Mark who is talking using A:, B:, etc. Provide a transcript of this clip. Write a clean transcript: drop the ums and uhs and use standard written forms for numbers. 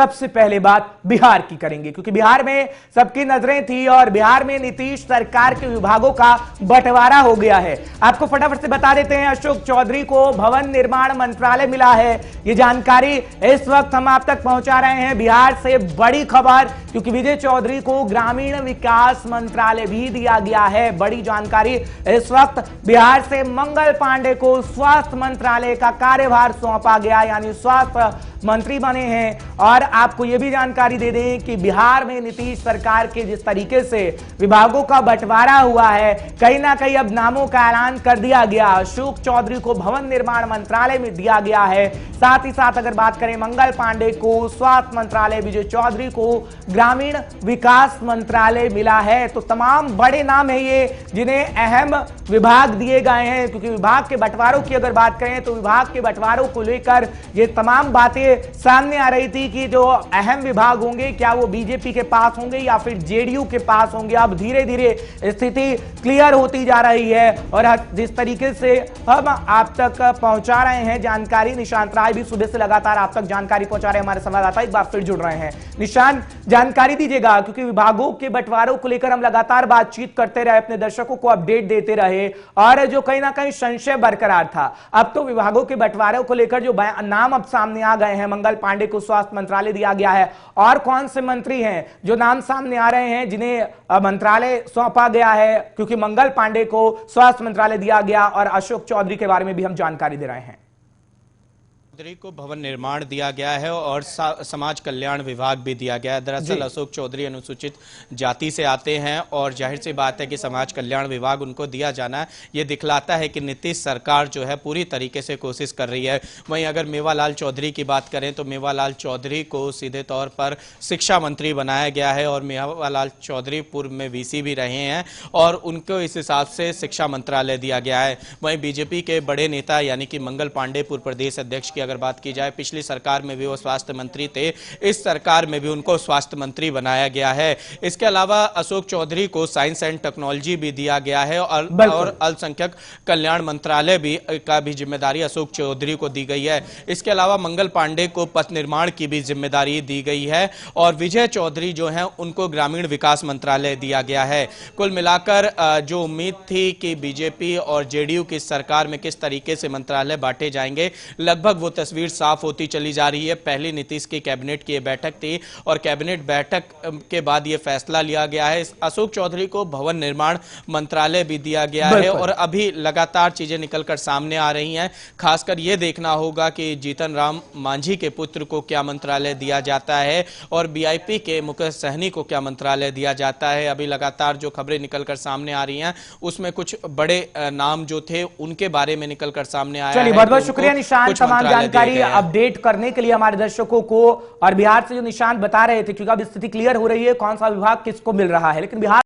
A: सबसे पहले बात बिहार की करेंगे, क्योंकि बिहार में सबकी नजरें थी और बिहार में नीतीश सरकार के विभागों का बंटवारा हो गया है। आपको फटाफट से बता देते हैं, अशोक चौधरी को भवन निर्माण मंत्रालय मिला है। ये जानकारी इस वक्त हम आप तक पहुंचा रहे हैं। बिहार से बड़ी खबर, क्योंकि विजय चौधरी को ग्रामीण विकास मंत्रालय भी दिया गया है। बड़ी जानकारी इस वक्त बिहार से मंगल पांडे को स्वास्थ्य मंत्रालय का कार्यभार सौंपा गया, यानी स्वास्थ्य मंत्री बने हैं। और आपको यह भी जानकारी दे दें कि बिहार में नीतीश सरकार के जिस तरीके से विभागों का बंटवारा हुआ है, कहीं ना कहीं अब नामों का ऐलान कर दिया गया। अशोक चौधरी को भवन निर्माण मंत्रालय में दिया गया है। साथ ही साथ अगर बात करें, मंगल पांडे को स्वास्थ्य मंत्रालय, विजय चौधरी को ग्रामीण विकास मंत्रालय मिला है। तो तमाम बड़े नाम है ये, जिन्हें अहम विभाग दिए गए हैं। क्योंकि विभाग के बंटवारों की अगर बात करें तो विभाग के बंटवारों को लेकर ये तमाम बातें सामने आ रही थी कि जो अहम विभाग होंगे, क्या वो बीजेपी के पास होंगे या फिर जेडीयू के पास होंगे। अब धीरे धीरे स्थिति क्लियर होती जा रही है और जिस तरीके से हम आप तक पहुंचा रहे हैं जानकारी, निशांत राय भी सुबह से लगातार आप तक जानकारी पहुंचा रहे हैं। हमारे संवाददाता एक बार फिर जुड़ रहे हैं। निशांत, जानकारी दीजिएगा, क्योंकि विभागों के बंटवारों को लेकर हम लगातार बातचीत करते रहे, अपने दर्शकों को अपडेट देते रहे और जो कहीं ना कहीं संशय बरकरार था, अब तो विभागों के बंटवारे को लेकर जो नाम अब सामने आ गए हैं, मंगल पांडे को स्वास्थ्य मंत्रालय दिया गया है। और कौन से मंत्री हैं जो नाम सामने आ रहे हैं जिन्हें मंत्रालय सौंपा गया है, क्योंकि मंगल पांडे को स्वास्थ्य मंत्रालय दिया गया और अशोक चौधरी के बारे में भी हम जानकारी दे रहे हैं।
B: चौधरी को भवन निर्माण दिया गया है और समाज कल्याण विभाग भी दिया गया है। दरअसल अशोक चौधरी अनुसूचित जाति से आते हैं और जाहिर सी बात है कि समाज कल्याण विभाग उनको दिया जाना है। ये दिखलाता है कि नीतीश सरकार जो है पूरी तरीके से कोशिश कर रही है। वहीं अगर मेवालाल चौधरी की बात करें तो मेवालाल चौधरी को सीधे तौर पर शिक्षा मंत्री बनाया गया है और मेवालाल चौधरी पूर्व में वीसी भी रहे हैं और उनको इस हिसाब से शिक्षा मंत्रालय दिया गया है। वहीं बीजेपी के बड़े नेता यानी कि मंगल पांडे पूर्व प्रदेश अध्यक्ष अगर बात की जाए, पिछली सरकार में भी वो स्वास्थ्य मंत्री थे, इस सरकार में भी उनको स्वास्थ्य मंत्री बनाया गया है। इसके अलावा अशोक चौधरी को साइंस एंड टेक्नोलॉजी भी दिया गया है और अल्पसंख्यक कल्याण मंत्रालय का भी जिम्मेदारी अशोक चौधरी को दी गई है। इसके अलावा मंगल पांडे को पथ निर्माण की भी जिम्मेदारी दी गई है और विजय चौधरी जो है उनको ग्रामीण विकास मंत्रालय दिया गया है। कुल मिलाकर जो उम्मीद थी कि बीजेपी और जेडीयू की सरकार में किस तरीके से मंत्रालय बांटे जाएंगे, लगभग वो तस्वीर साफ होती चली जा रही है। पहली नीतीश की कैबिनेट की बैठक थी और कैबिनेट बैठक के बाद यह फैसला लिया गया है। अशोक चौधरी को भवन निर्माण मंत्रालय भी दिया गया है और अभी लगातार चीजें निकलकर सामने आ रही हैं। खासकर यह देखना होगा कि जीतन राम मांझी के पुत्र को क्या मंत्रालय दिया जाता है और बीआईपी के मुकेश सहनी को क्या मंत्रालय दिया जाता है। अभी लगातार जो खबरें निकलकर सामने आ रही हैं उसमें कुछ बड़े नाम जो थे उनके बारे में निकलकर सामने आया है।
A: चलिए, बहुत बहुत शुक्रिया निशांत, तमाम जानकारी अपडेट करने के लिए हमारे दर्शकों को। और बिहार से जो निशांत बता रहे थे, क्योंकि अब स्थिति क्लियर हो रही है कौन सा विभाग किसको मिल रहा है, लेकिन बिहार